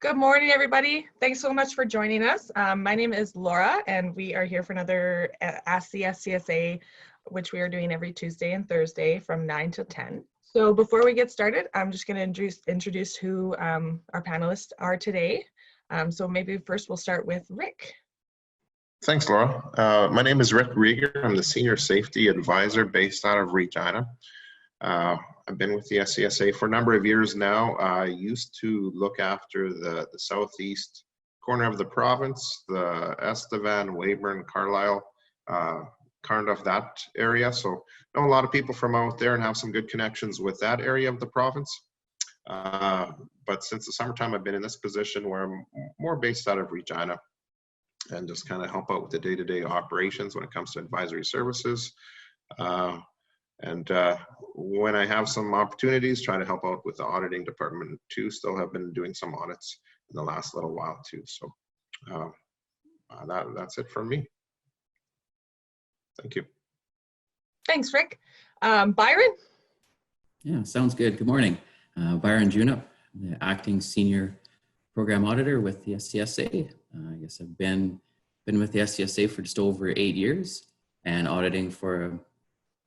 Good morning, everybody. Thanks so much for joining us. My name is Laura, and we are here for another Ask The SCSA, which we are doing every Tuesday and Thursday from 9 to 10. So before we get started, I'm just going to introduce who our panelists are today. So maybe first we'll start with Rick. Thanks, Laura. My name is Rick Rieger. I'm the Senior Safety Advisor based out of Regina. I've been with the SCSA for a number of years now. I used to look after the southeast corner of the province, the Estevan, Weyburn, Carlisle, kind of that area. So I know a lot of people from out there and have some good connections with that area of the province. But since the summertime, I've been in this position where I'm more based out of Regina and just kind of help out with the day-to-day operations when it comes to advisory services. And when I have some opportunities, try to help out with the auditing department too. Still have been doing some audits in the last little while too. So that's it from me. Thank you. Thanks, Rick. Byron? Yeah, sounds good. Good morning. Byron Junup, the Acting Senior Program Auditor with the SCSA. I guess I've been with the SCSA for just over 8 years and auditing for a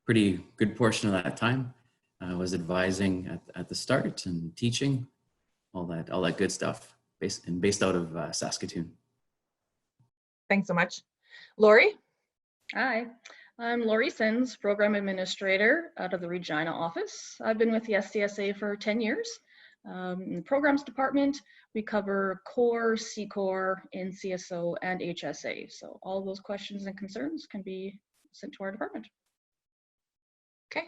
pretty good portion of that time. I was advising at the start and teaching, all that good stuff, based out of Saskatoon. Thanks so much. Lori? Hi, I'm Lori Sins, Program Administrator out of the Regina office. I've been with the SCSA for 10 years. In the Programs Department, we cover Core, C-Core, NCSO, and HSA. So all those questions and concerns can be sent to our department. Okay,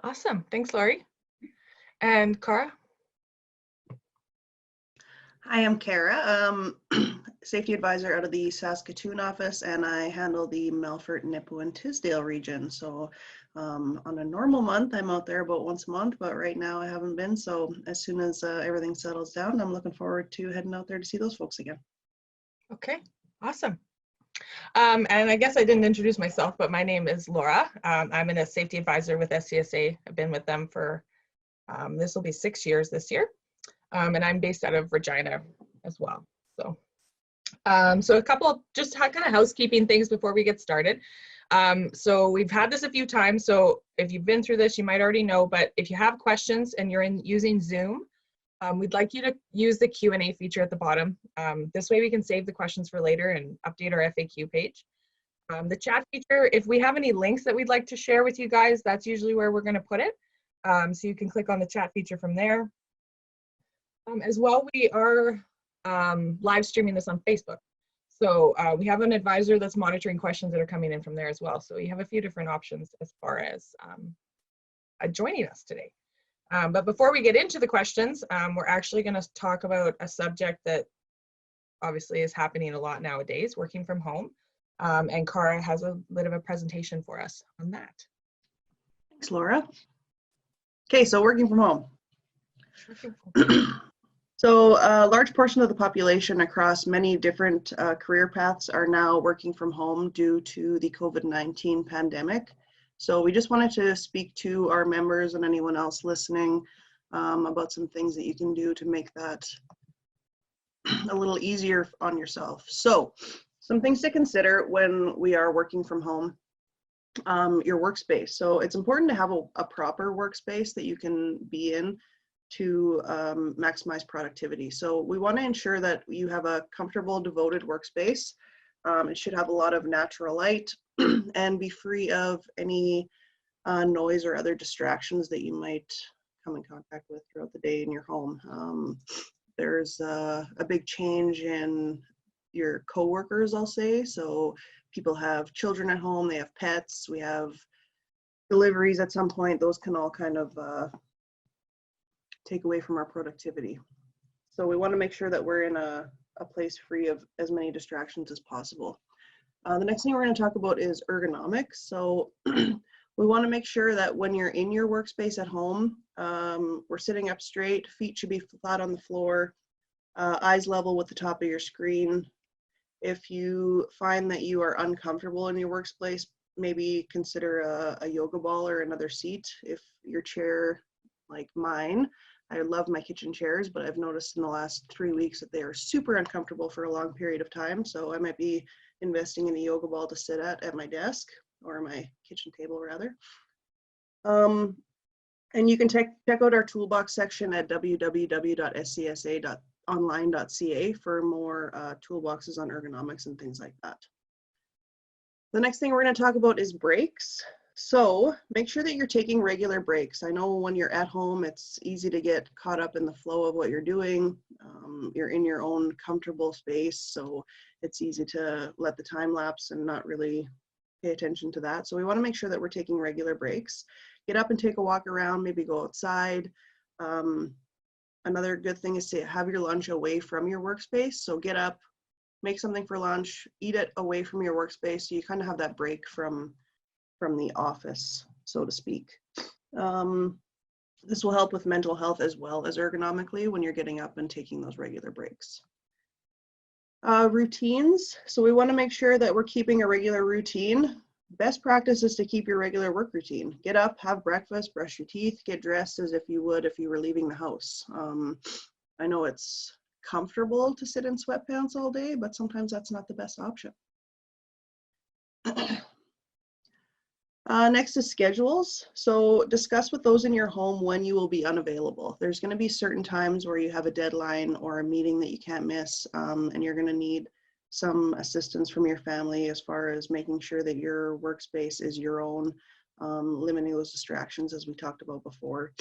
awesome. Thanks, Lori. And Cara? Hi, I'm Kara, Safety Advisor out of the Saskatoon office, and I handle the Melfort, Nipawin, Tisdale region. So on a normal month, I'm out there about once a month, but right now I haven't been. So as soon as everything settles down, I'm looking forward to heading out there to see those folks again. Okay, awesome. And I guess I didn't introduce myself, but my name is Laura. I'm a safety advisor with SCSA. I've been with them for, this will be 6 years this year. And I'm based out of Regina as well. So, so a couple of just kind of housekeeping things before we get started. So we've had this a few times. So if you've been through this, you might already know, but if you have questions and you're using Zoom, we'd like you to use the Q&A feature at the bottom. This way we can save the questions for later and update our FAQ page. The chat feature, if we have any links that we'd like to share with you guys, that's usually where we're going to put it. So you can click on the chat feature from there. As well, we are live streaming this on Facebook. So we have an advisor that's monitoring questions that are coming in from there as well. So we have a few different options as far as joining us today. But before we get into the questions, we're actually going to talk about a subject that obviously is happening a lot nowadays, working from home. And Cara has a bit of a presentation for us on that. Thanks, Laura. Okay, so working from home. So a large portion of the population across many different career paths are now working from home due to the COVID-19 pandemic. So we just wanted to speak to our members and anyone else listening about some things that you can do to make that a little easier on yourself. So some things to consider when we are working from home, your workspace. So it's important to have a proper workspace that you can be in to maximize productivity. So we want to ensure that you have a comfortable, devoted workspace. It should have a lot of natural light and be free of any noise or other distractions that you might come in contact with throughout the day in your home. There's a big change in your coworkers, I'll say. So people have children at home, they have pets, we have deliveries at some point. Those can all kind of take away from our productivity. So we want to make sure that we're in a place free of as many distractions as possible. The next thing we're going to talk about is ergonomics. So we want to make sure that when you're in your workspace at home, we're sitting up straight, feet should be flat on the floor, eyes level with the top of your screen. If you find that you are uncomfortable in your workspace, maybe consider a yoga ball or another seat. If your chair, like mine, I love my kitchen chairs, but I've noticed in the last 3 weeks that they are super uncomfortable for a long period of time. So I might be investing in a yoga ball to sit at my desk, or my kitchen table rather. And you can check out our toolbox section at www.scsa.online.ca for more toolboxes on ergonomics and things like that. The next thing we're going to talk about is breaks. So make sure that you're taking regular breaks. I know when you're at home, it's easy to get caught up in the flow of what you're doing. You're in your own comfortable space, so it's easy to let the time lapse and not really pay attention to that. So we want to make sure that we're taking regular breaks. Get up and take a walk around, maybe go outside. Another good thing is to have your lunch away from your workspace. So get up, make something for lunch, eat it away from your workspace, so you kind of have that break from the office, so to speak. This will help with mental health as well as ergonomically when you're getting up and taking those regular breaks. Routines. So we want to make sure that we're keeping a regular routine. Best practice is to keep your regular work routine. Get up, have breakfast, brush your teeth, get dressed as if you would if you were leaving the house. I know it's comfortable to sit in sweatpants all day, but sometimes that's not the best option. Next is schedules. So discuss with those in your home when you will be unavailable. There's going to be certain times where you have a deadline or a meeting that you can't miss, and you're going to need some assistance from your family as far as making sure that your workspace is your own, limiting those distractions as we talked about before.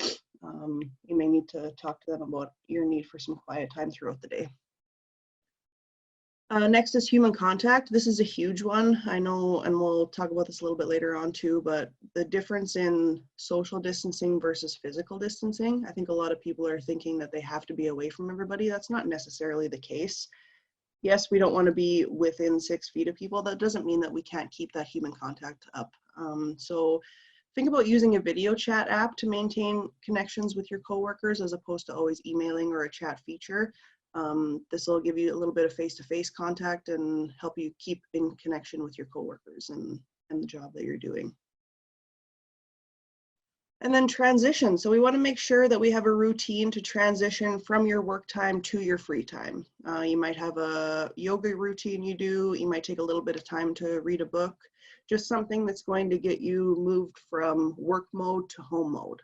You may need to talk to them about your need for some quiet time throughout the day. Next is human contact. This is a huge one. I know, and we'll talk about this a little bit later on too, but the difference in social distancing versus physical distancing, I think a lot of people are thinking that they have to be away from everybody. That's not necessarily the case. Yes, we don't want to be within 6 feet of people. That doesn't mean that we can't keep that human contact up. So think about using a video chat app to maintain connections with your coworkers as opposed to always emailing or a chat feature. This will give you a little bit of face-to-face contact and help you keep in connection with your coworkers and the job that you're doing. And then transition. So we want to make sure that we have a routine to transition from your work time to your free time. You might have a yoga routine you do. You might take a little bit of time to read a book. Just something that's going to get you moved from work mode to home mode.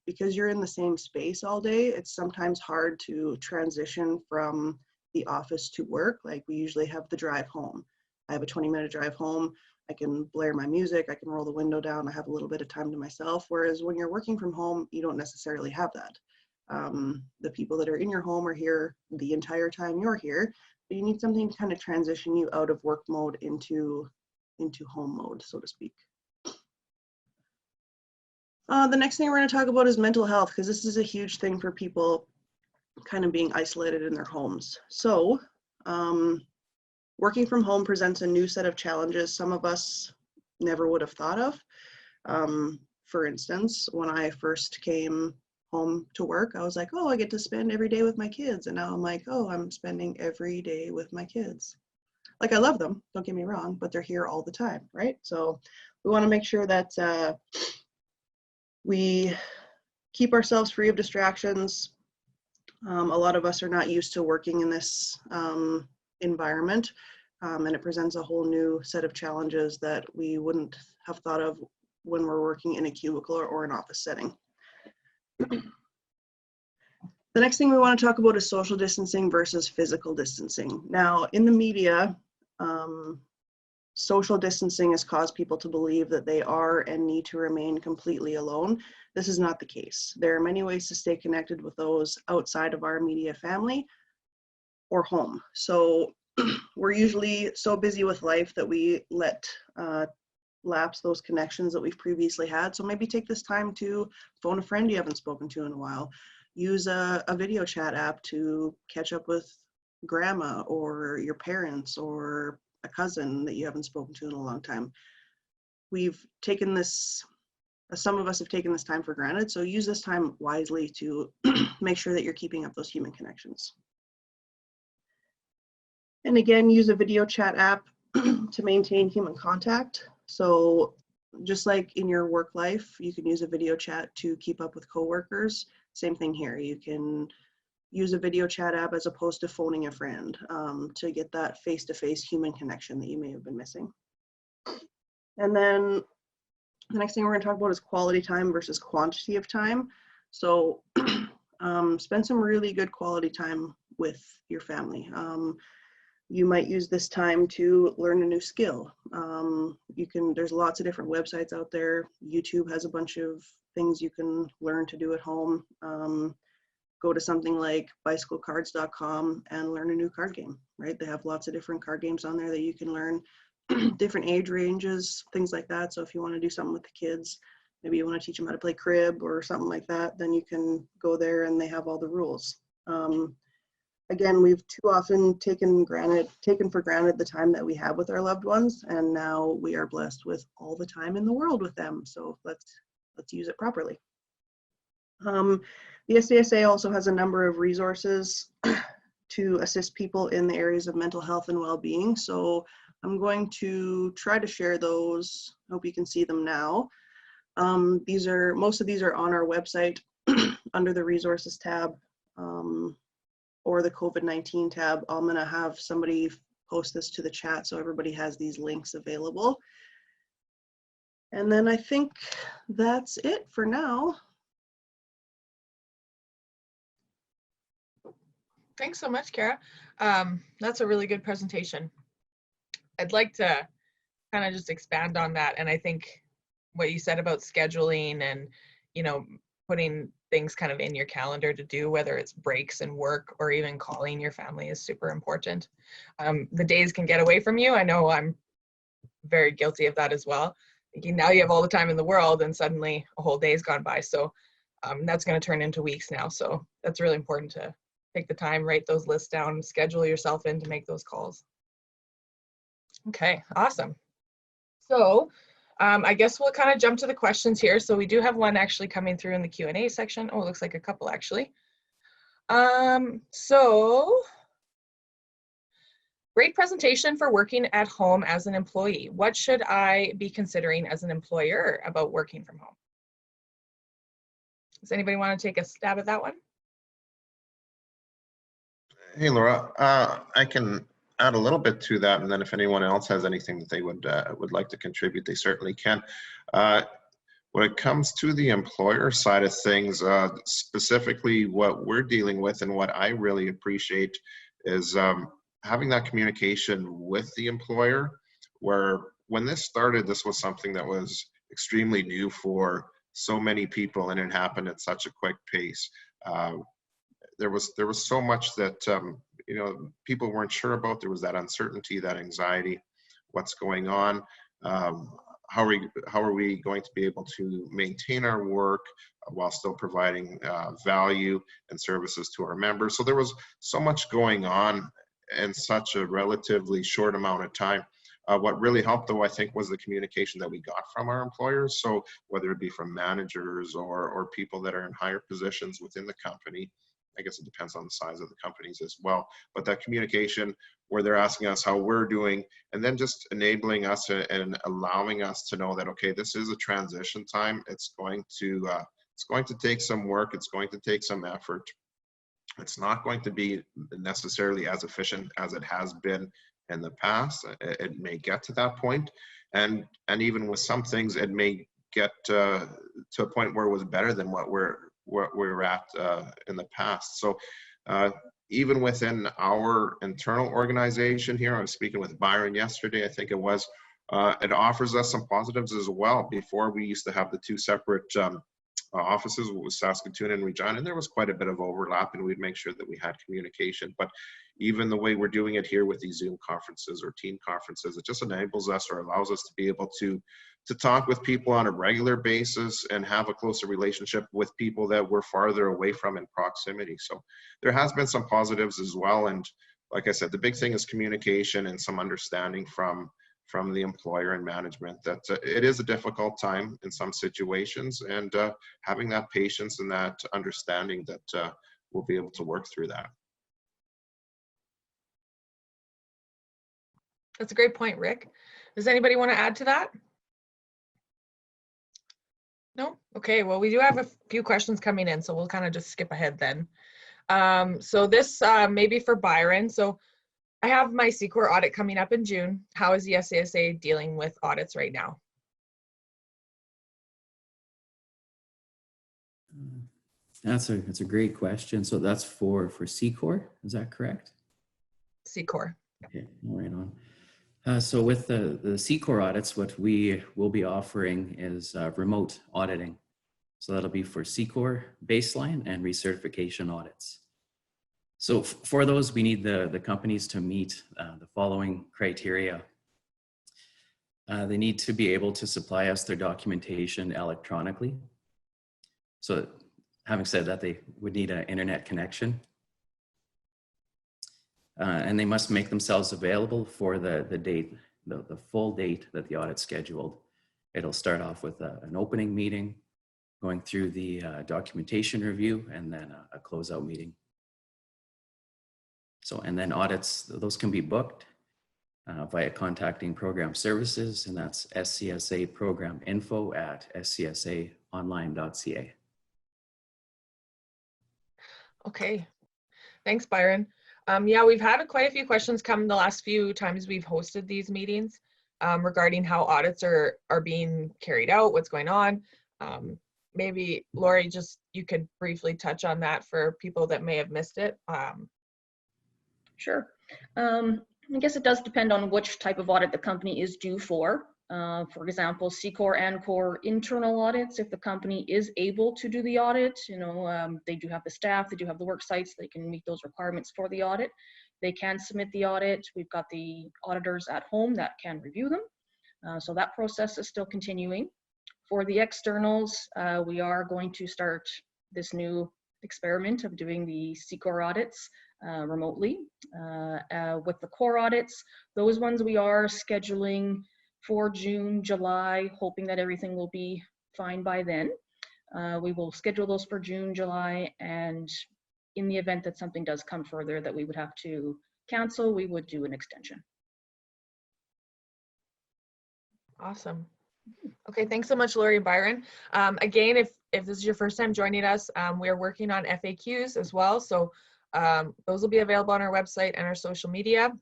Because you're in the same space all day, it's sometimes hard to transition from the office to work. Like we usually have the drive home. I have a 20-minute drive home. I can blare my music, I can roll the window down, I have a little bit of time to myself. Whereas when you're working from home, you don't necessarily have that. The people that are in your home are here the entire time you're here, but you need something to kind of transition you out of work mode into home mode, so to speak. The next thing we're going to talk about is mental health, because this is a huge thing for people kind of being isolated in their homes. So working from home presents a new set of challenges some of us never would have thought of. For instance, when I first came home to work, I was like, oh, I get to spend every day with my kids. And now I'm like, oh, I'm spending every day with my kids. Like, I love them, don't get me wrong, but they're here all the time, right? So we want to make sure that we keep ourselves free of distractions. A lot of us are not used to working in this environment, and it presents a whole new set of challenges that we wouldn't have thought of when we're working in a cubicle or an office setting. The next thing we want to talk about is social distancing versus physical distancing. Now, in the media, social distancing has caused people to believe that they are and need to remain completely alone. This is not the case. There are many ways to stay connected with those outside of our immediate family or home. So we're usually so busy with life that we let lapse those connections that we've previously had. So maybe take this time to phone a friend you haven't spoken to in a while. Use a video chat app to catch up with grandma or your parents or a cousin that you haven't spoken to in a long time. We've taken this, some of us have taken this time for granted, so use this time wisely to make sure that you're keeping up those human connections. And again, use a video chat app to maintain human contact. So just like in your work life, you can use a video chat to keep up with coworkers. same thing here. You can use a video chat app as opposed to phoning a friend to get that face-to-face human connection that you may have been missing. And then the next thing we're going to talk about is quality time versus quantity of time. So spend some really good quality time with your family. You might use this time to learn a new skill. There's lots of different websites out there. YouTube has a bunch of things you can learn to do at home. Go to something like bicyclecards.com and learn a new card game, right? They have lots of different card games on there that you can learn, different age ranges, things like that. So if you want to do something with the kids, maybe you want to teach them how to play crib or something like that, then you can go there and they have all the rules. Again, we've too often taken for granted the time that we have with our loved ones, and now we are blessed with all the time in the world with them. So let's use it properly. The SCSA also has a number of resources to assist people in the areas of mental health and well-being. So I'm going to try to share those. I hope you can see them now. Most of these are on our website under the resources tab or the COVID-19 tab. I'm gonna have somebody post this to the chat so everybody has these links available. And then I think that's it for now. Thanks so much, Kara. That's a really good presentation. I'd like to kind of just expand on that. And I think what you said about scheduling and, you know, putting things kind of in your calendar to do, whether it's breaks and work or even calling your family, is super important. The days can get away from you. I know I'm very guilty of that as well. Thinking now you have all the time in the world and suddenly a whole day's gone by. So that's going to turn into weeks now. So that's really important to take the time, write those lists down, schedule yourself in to make those calls. Okay, awesome. So I guess we'll kind of jump to the questions here. So we do have one actually coming through in the Q&A section. Oh, it looks like a couple actually. So great presentation for working at home as an employee. What should I be considering as an employer about working from home? Does anybody want to take a stab at that one? Hey, Laura, I can add a little bit to that, and then if anyone else has anything that they would like to contribute, they certainly can. When it comes to the employer side of things, specifically what we're dealing with and what I really appreciate is having that communication with the employer, where when this started, this was something that was extremely new for so many people, and it happened at such a quick pace. There was so much that you know, people weren't sure about. There was that uncertainty, that anxiety, what's going on. How are we going to be able to maintain our work while still providing value and services to our members? So there was so much going on in such a relatively short amount of time. What really helped, though, I think, was the communication that we got from our employers. So whether it be from managers or people that are in higher positions within the company, I guess it depends on the size of the companies as well, but that communication where they're asking us how we're doing, and then just enabling us and allowing us to know that, okay, this is a transition time. It's going to take some work. It's going to take some effort. It's not going to be necessarily as efficient as it has been in the past. It may get to that point, and even with some things, it may get to a point where it was better than what we're at in the past. So even within our internal organization here, I was speaking with Byron yesterday, I think it was, it offers us some positives as well. Before, we used to have the two separate offices, with Saskatoon and Regina, and there was quite a bit of overlap, and we'd make sure that we had communication. But even the way we're doing it here with these Zoom conferences or team conferences, it just enables us or allows us to be able to talk with people on a regular basis and have a closer relationship with people that we're farther away from in proximity. So there has been some positives as well. And like I said, the big thing is communication and some understanding from the employer and management that it is a difficult time in some situations, and having that patience and that understanding that we'll be able to work through that. That's a great point, Rick. Does anybody want to add to that? No? Okay, well, we do have a few questions coming in, so we'll kind of just skip ahead then. So this may be for Byron. So I have my C-Corps audit coming up in June. How is the SCSA dealing with audits right now? That's a great question. So that's for C-Corps, is that correct? C-Corps. Okay, right on. So with the C-Corps audits, what we will be offering is remote auditing. So that'll be for C-Corps baseline and recertification audits. So for those, we need the companies to meet the following criteria. They need to be able to supply us their documentation electronically. So having said that, they would need an internet connection. And they must make themselves available for the full date that the audit's scheduled. It'll start off with an opening meeting, going through the documentation review, and then a closeout meeting. So, and then audits, those can be booked via contacting program services, and that's SCSA program info at scsaonline.ca. Okay, thanks, Byron. Yeah, we've had quite a few questions come the last few times we've hosted these meetings regarding how audits are being carried out, what's going on. Maybe Lori, just you could briefly touch on that for people that may have missed it. Sure. I guess it does depend on which type of audit the company is due for. For example, C-Corps and Corps internal audits, if the company is able to do the audit, they do have the staff, they do have the work sites, they can meet those requirements for the audit. They can submit the audit. We've got the auditors at home that can review them. So that process is still continuing. For the externals, we are going to start this new experiment of doing the C-Corps audits remotely. With the Corps audits, those ones we are scheduling for June, July, hoping that everything will be fine by then. We will schedule those for June, July, and in the event that something does come further that we would have to cancel, we would do an extension. Awesome. Okay, thanks so much, Lori and Byron. Again, if this is your first time joining us, we're working on FAQs as well. So those will be available on our website and our social media.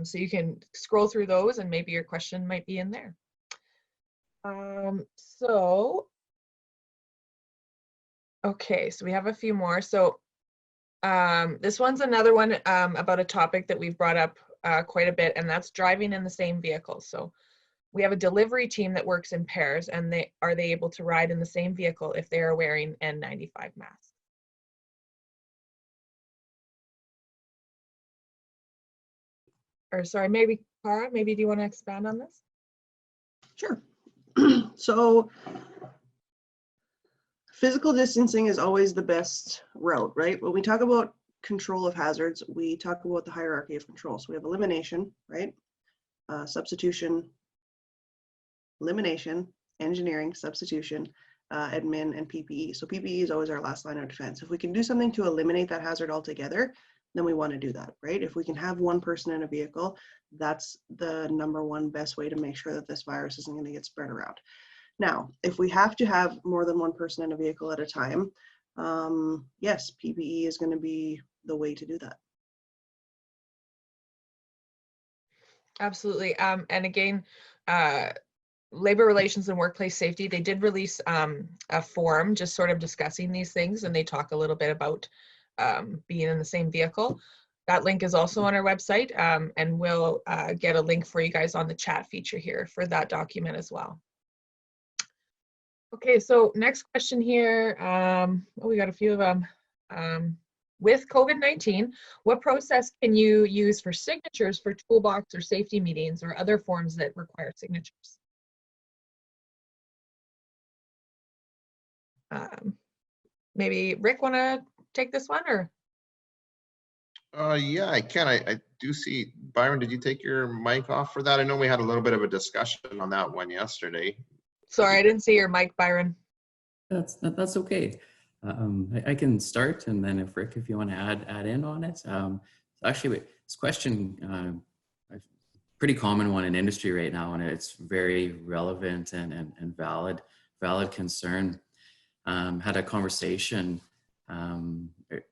So you can scroll through those and maybe your question might be in there. Okay, so we have a few more. So this one's another one about a topic that we've brought up quite a bit, and that's driving in the same vehicle. So we have a delivery team that works in pairs, and are they able to ride in the same vehicle if they are wearing N95 masks? Or sorry, maybe Cara, do you want to expand on this? Sure. So physical distancing is always the best route, right? When we talk about control of hazards, we talk about the hierarchy of control. So we have elimination, right? Substitution, elimination, engineering, substitution, admin, and PPE. So PPE is always our last line of defense. If we can do something to eliminate that hazard altogether, then we want to do that, right? If we can have one person in a vehicle, that's the #1 best way to make sure that this virus isn't going to get spread around. Now, if we have to have more than one person in a vehicle at a time, yes, PPE is going to be the way to do that. Absolutely. And again, Labor Relations and Workplace Safety, they did release a form just sort of discussing these things, and they talk a little bit about being in the same vehicle. That link is also on our website, and we'll get a link for you guys on the chat feature here for that document as well. Okay, so next question here. We got a few of them. With COVID-19, what process can you use for signatures for Toolbox or safety meetings or other forms that require signatures? Maybe Rick, want to take this one, or? Yeah, I can. I do see, Byron, did you take your mic off for that? I know we had a little bit of a discussion on that one yesterday. Sorry, I didn't see your mic, Byron. That's okay. I can start, and then if Rick, if you want to add in on it. Actually, this question, pretty common one in industry right now, and it's very relevant and valid. valid concern. Had a conversation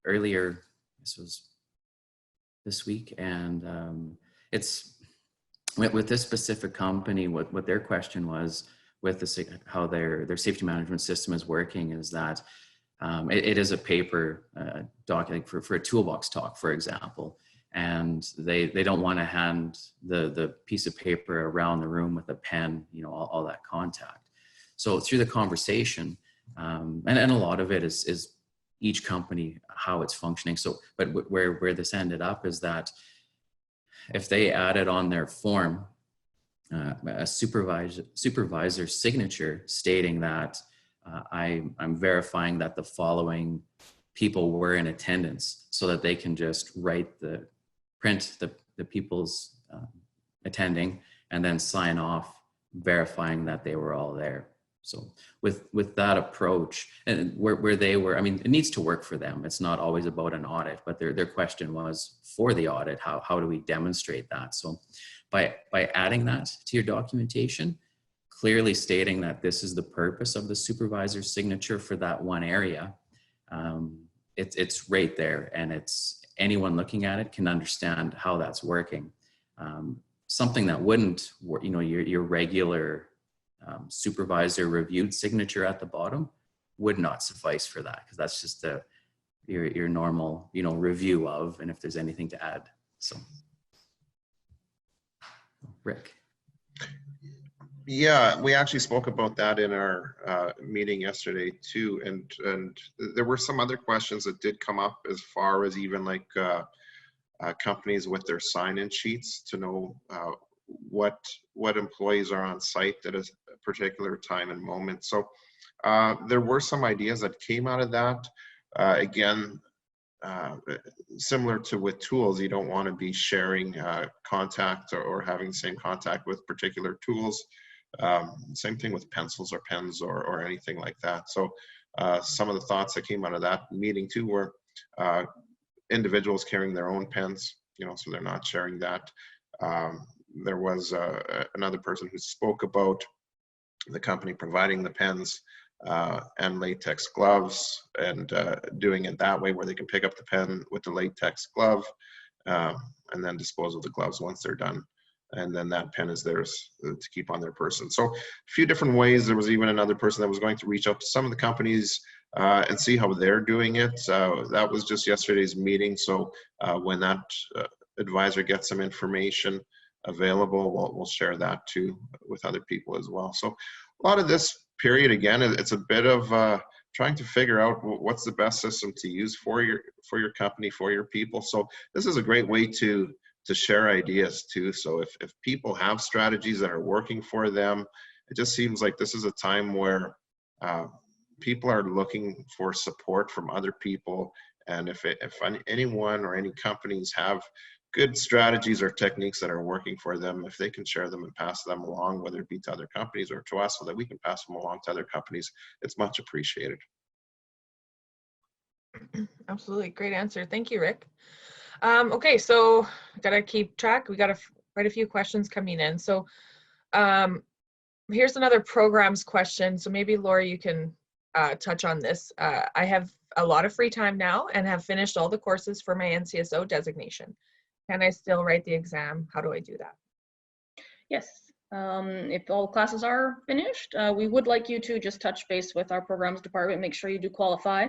earlier, this was this week, and it's with this specific company, what their question was with how their safety management system is working is that it is a paper document for a toolbox talk, for example, and they don't want to hand the piece of paper around the room with a pen, you know, all that contact. So through the conversation, and a lot of it is each company, how it's functioning. So, but where this ended up is that if they added on their form a supervisor signature stating that I'm verifying that the following people were in attendance, so that they can just print the people's attending and then sign off verifying that they were all there. So with that approach, and where they were, I mean, it needs to work for them. It's not always about an audit, but their question was for the audit, how do we demonstrate that? So by adding that to your documentation, clearly stating that this is the purpose of the supervisor's signature for that one area, it's right there, and it's anyone looking at it can understand how that's working. Something that wouldn't, you know, your regular supervisor reviewed signature at the bottom would not suffice for that, because that's just your normal, you know, review of, and if there's anything to add. So, Rick. Yeah, we actually spoke about that in our meeting yesterday too, and there were some other questions that did come up as far as even like companies with their sign-in sheets to know what employees are on site at a particular time and moment. So there were some ideas that came out of that. Again, similar to with tools, you don't want to be sharing contact or having the same contact with particular tools. Same thing with pencils or pens or anything like that. So some of the thoughts that came out of that meeting too were individuals carrying their own pens, you know, so they're not sharing that. There was another person who spoke about the company providing the pens and latex gloves, and doing it that way where they can pick up the pen with the latex glove and then dispose of the gloves once they're done. And then that pen is theirs to keep on their person. So a few different ways. There was even another person that was going to reach out to some of the companies and see how they're doing it. That was just yesterday's meeting. So when that advisor gets some information available, we'll share that too with other people as well. So a lot of this period, again, it's a bit of trying to figure out what's the best system to use for your company, for your people. So this is a great way to share ideas too. So if people have strategies that are working for them, it just seems like this is a time where people are looking for support from other people. And if anyone or any companies have good strategies or techniques that are working for them, if they can share them and pass them along, whether it be to other companies or to us so that we can pass them along to other companies, it's much appreciated. Absolutely. Great answer. Thank you, Rick. Okay, so gotta keep track. We got quite a few questions coming in. So here's another programs question. So maybe Laura, you can touch on this. I have a lot of free time now and have finished all the courses for my NCSO designation. Can I still write the exam? How do I do that? Yes, if all classes are finished, we would like you to just touch base with our programs department, make sure you do qualify.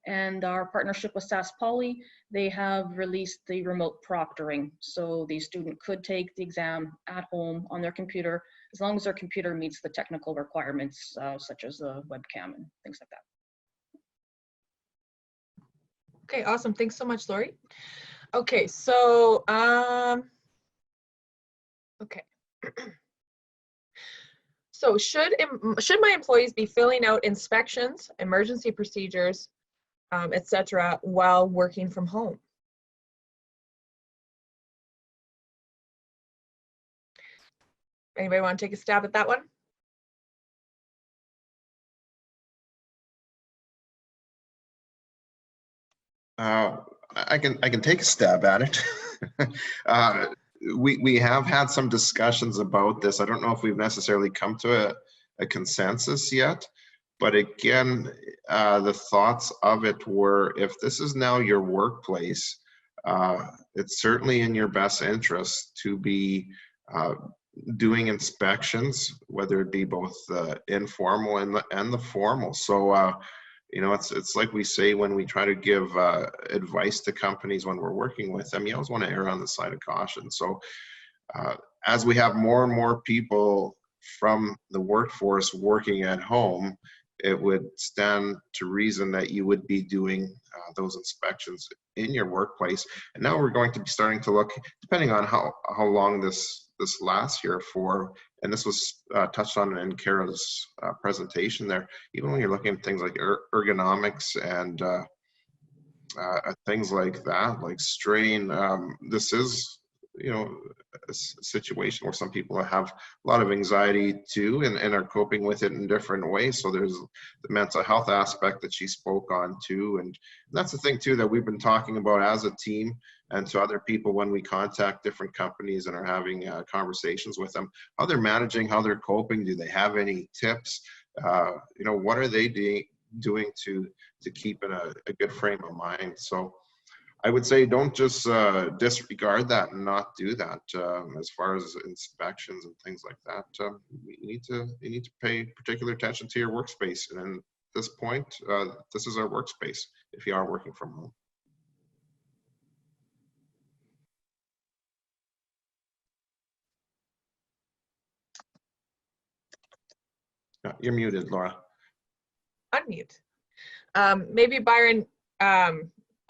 And our partnership with SAS Poly, they have released the remote proctoring. So the student could take the exam at home on their computer, as long as their computer meets the technical requirements, such as the webcam and things like that. Okay, awesome. Thanks so much, Lori. Okay, so, okay. So should my employees be filling out inspections, emergency procedures, etc., while working from home? Anybody want to take a stab at that one? I can take a stab at it. We have had some discussions about this. I don't know if we've necessarily come to a consensus yet. But again, the thoughts of it were, if this is now your workplace, it's certainly in your best interest to be doing inspections, whether it be both informal and the formal. So, you know, it's like we say when we try to give advice to companies when we're working with them, you always want to err on the side of caution. So as we have more and more people from the workforce working at home, it would stand to reason that you would be doing those inspections in your workplace. And now we're going to be starting to look, depending on how long this lasts here for, and this was touched on in Kara's presentation there, even when you're looking at things like ergonomics and things like that, like strain, this is, you know, a situation where some people have a lot of anxiety too, and are coping with it in different ways. So there's the mental health aspect that she spoke on too, and that's the thing too that we've been talking about as a team and to other people when we contact different companies and are having conversations with them, how they're managing, how they're coping. Do they have any tips? You know, what are they doing to keep in a good frame of mind? So I would say don't just disregard that and not do that. As far as inspections and things like that, you need to pay particular attention to your workspace. And at this point, this is our workspace if you are working from home. You're muted, Laura. Unmute. Maybe Byron, I'm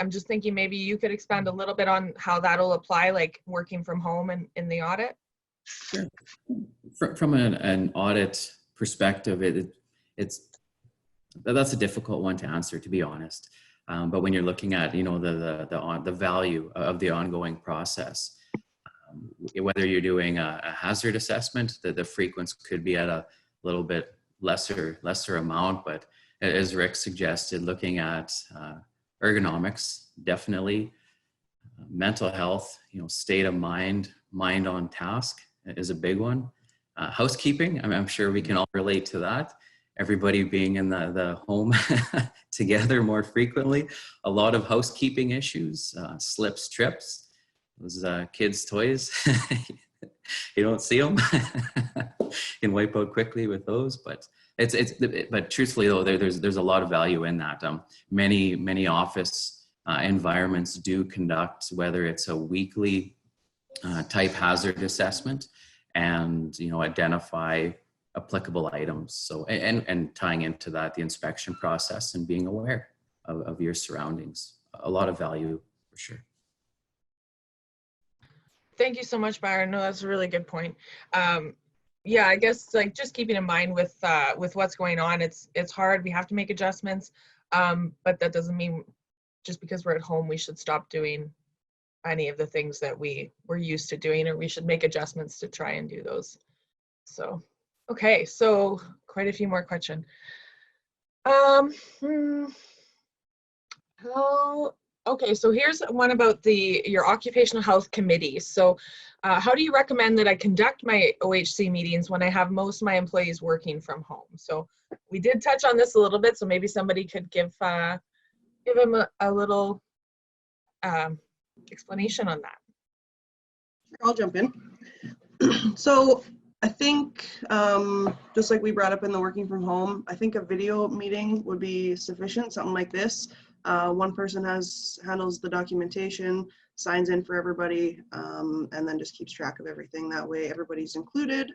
just thinking maybe you could expand a little bit on how that'll apply, like working from home and in the audit. Sure. From an audit perspective, that's a difficult one to answer, to be honest. But when you're looking at, you know, the value of the ongoing process, whether you're doing a hazard assessment, the frequency could be at a little bit lesser amount, but as Rick suggested, looking at ergonomics, definitely. Mental health, you know, state of mind on task is a big one. Housekeeping, I'm sure we can all relate to that. Everybody being in the home together more frequently. A lot of housekeeping issues, slips, trips, those kids' toys. You don't see them. You can wipe out quickly with those, but but truthfully though, there's a lot of value in that. Many office environments do conduct, whether it's a weekly type hazard assessment, and, you know, identify applicable items. So and tying into that the inspection process and being aware of your surroundings. A lot of value for sure. Thank you so much, Byron. No, that's a really good point. Yeah, I guess like just keeping in mind with what's going on, it's hard. We have to make adjustments, but that doesn't mean just because we're at home we should stop doing any of the things that we were used to doing, or we should make adjustments to try and do those. So, okay, so quite a few more questions. Okay, so here's one about your occupational health committee. So how do you recommend that I conduct my OHC meetings when I have most of my employees working from home? So we did touch on this a little bit, so maybe somebody could give them a little explanation on that. I'll jump in. So I think, just like we brought up in the working from home, I think a video meeting would be sufficient, something like this. One person handles the documentation, signs in for everybody, and then just keeps track of everything. That way everybody's included.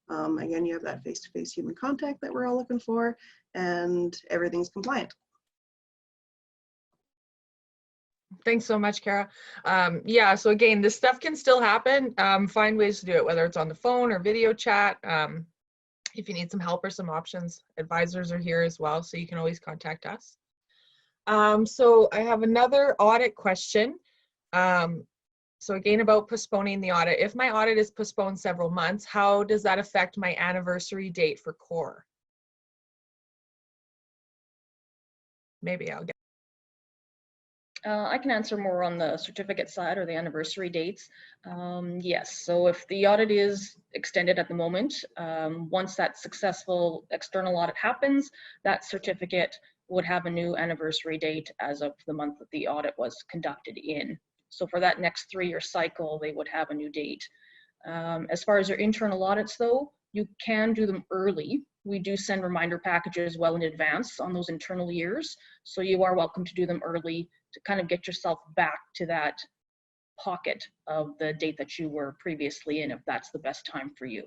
Again, you have that face-to-face human contact that we're all looking for, and everything's compliant. Thanks so much, Kara. Yeah, so again, this stuff can still happen. Find ways to do it, whether it's on the phone or video chat. If you need some help or some options, advisors are here as well, so you can always contact us. So I have another audit question. So again, about postponing the audit. If my audit is postponed several months, how does that affect my anniversary date for core? Maybe I'll get. I can answer more on the certificate side or the anniversary dates. Yes, so if the audit is extended at the moment, once that successful external audit happens, that certificate would have a new anniversary date as of the month that the audit was conducted in. So for that next 3-year cycle, they would have a new date. As far as your internal audits though, you can do them early. We do send reminder packages well in advance on those internal years. So you are welcome to do them early to kind of get yourself back to that pocket of the date that you were previously in, if that's the best time for you.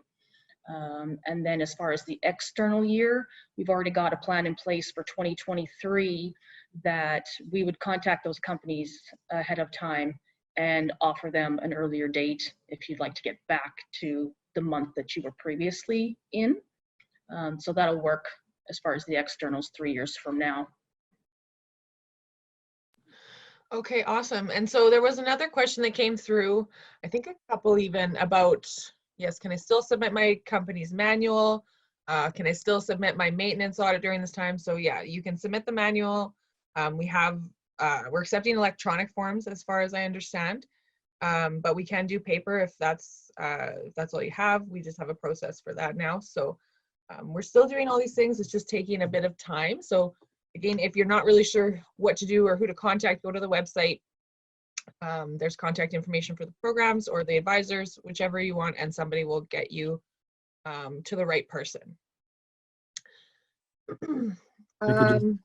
And then as far as the external year, we've already got a plan in place for 2023 that we would contact those companies ahead of time and offer them an earlier date if you'd like to get back to the month that you were previously in. So that'll work as far as the externals 3 years from now. Okay, awesome. And so there was another question that came through, I think a couple even, about, yes, can I still submit my company's manual? Can I still submit my maintenance audit during this time? So yeah, you can submit the manual. We're accepting electronic forms as far as I understand, but we can do paper if that's all you have. We just have a process for that now. So we're still doing all these things. It's just taking a bit of time. So again, if you're not really sure what to do or who to contact, go to the website. There's contact information for the programs or the advisors, whichever you want, and somebody will get you to the right person. I could just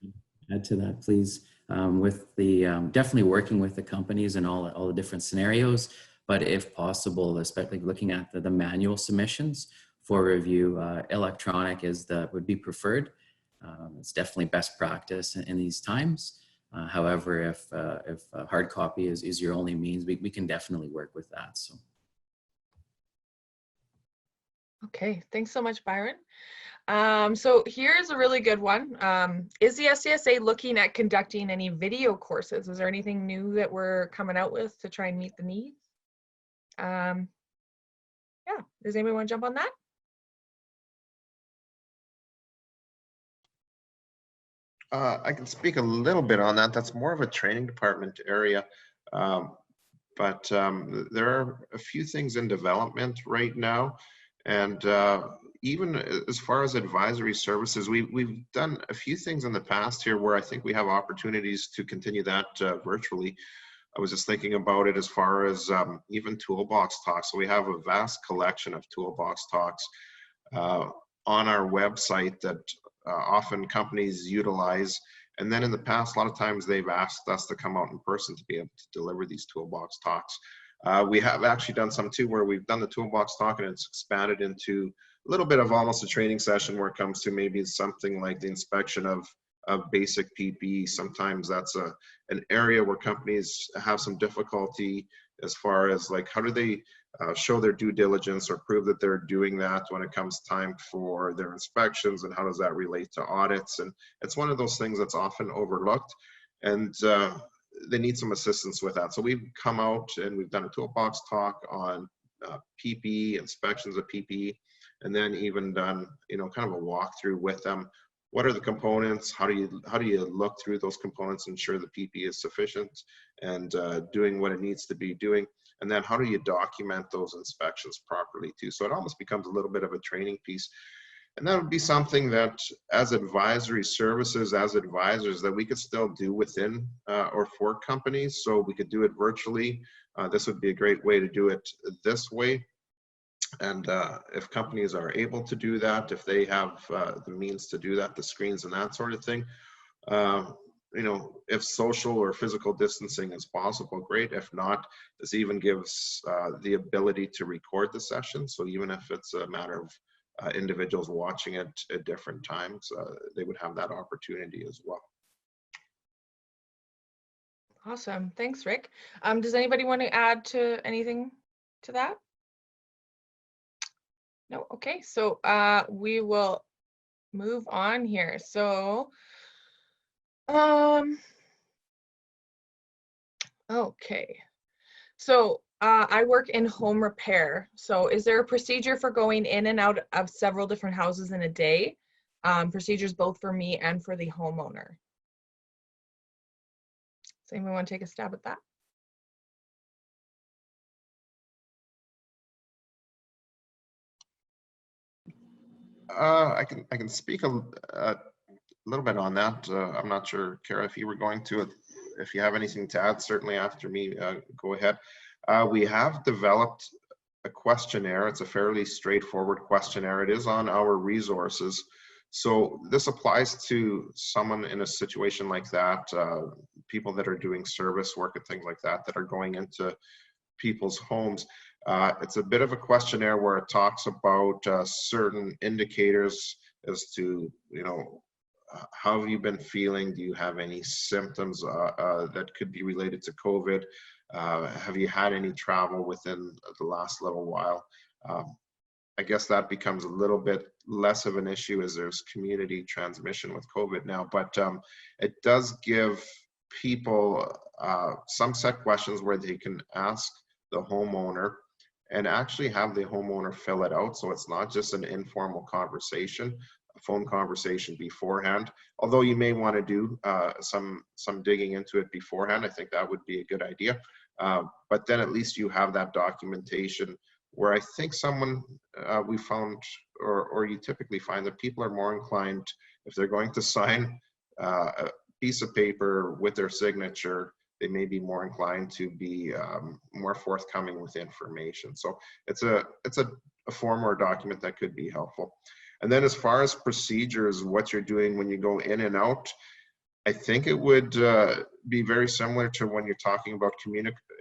add to that, please. With the definitely working with the companies and all the different scenarios, but if possible, especially looking at the manual submissions for review, electronic would be preferred. It's definitely best practice in these times. However, if hard copy is your only means, we can definitely work with that. So. Okay, thanks so much, Byron. So here's a really good one. Is the SCSA looking at conducting any video courses? Is there anything new that we're coming out with to try and meet the needs? Yeah, does anybody want to jump on that? I can speak a little bit on that. That's more of a training department area. But there are a few things in development right now. And even as far as advisory services, we've done a few things in the past here where I think we have opportunities to continue that virtually. I was just thinking about it as far as even Toolbox talks. So we have a vast collection of Toolbox talks on our website that often companies utilize. And then in the past, a lot of times they've asked us to come out in person to be able to deliver these Toolbox talks. We have actually done some too, where we've done the Toolbox talk and it's expanded into a little bit of almost a training session where it comes to maybe something like the inspection of basic PPE. Sometimes that's an area where companies have some difficulty as far as like, how do they show their due diligence or prove that they're doing that when it comes time for their inspections, and how does that relate to audits? And it's one of those things that's often overlooked, and they need some assistance with that. So we've come out and we've done a Toolbox talk on PPE, inspections of PPE, and then even done, kind of a walkthrough with them. What are the components? How do you look through those components, ensure the PPE is sufficient and doing what it needs to be doing? And then how do you document those inspections properly too? So it almost becomes a little bit of a training piece. And that would be something that as advisory services, as advisors, that we could still do within or for companies. So we could do it virtually. This would be a great way to do it this way. And if companies are able to do that, if they have the means to do that, the screens and that sort of thing, if social or physical distancing is possible, great. If not, this even gives the ability to record the session. So even if it's a matter of individuals watching it at different times, they would have that opportunity as well. Awesome, thanks, Rick. Does anybody want to add to anything to that? No, okay, so we will move on here. So, okay, so I work in home repair. So is there a procedure for going in and out of several different houses in a day? Procedures both for me and for the homeowner. Does anyone want to take a stab at that? I can speak a little bit on that. I'm not sure, Kara, if you were going to, if you have anything to add, certainly after me, go ahead. We have developed a questionnaire. It's a fairly straightforward questionnaire. It is on our resources. So this applies to someone in a situation like that, people that are doing service work and things like that, that are going into people's homes. It's a bit of a questionnaire where it talks about certain indicators as to, you know, how have you been feeling? Do you have any symptoms that could be related to COVID? Have you had any travel within the last little while? I guess that becomes a little bit less of an issue as there's community transmission with COVID now, but it does give people some set questions where they can ask the homeowner and actually have the homeowner fill it out. So it's not just an informal conversation, a phone conversation beforehand, although you may want to do some digging into it beforehand. I think that would be a good idea. But then at least you have that documentation where I think someone we found, or you typically find that people are more inclined, if they're going to sign a piece of paper with their signature, they may be more inclined to be more forthcoming with information. So it's a form or a document that could be helpful. And then as far as procedures, what you're doing when you go in and out, I think it would be very similar to when you're talking about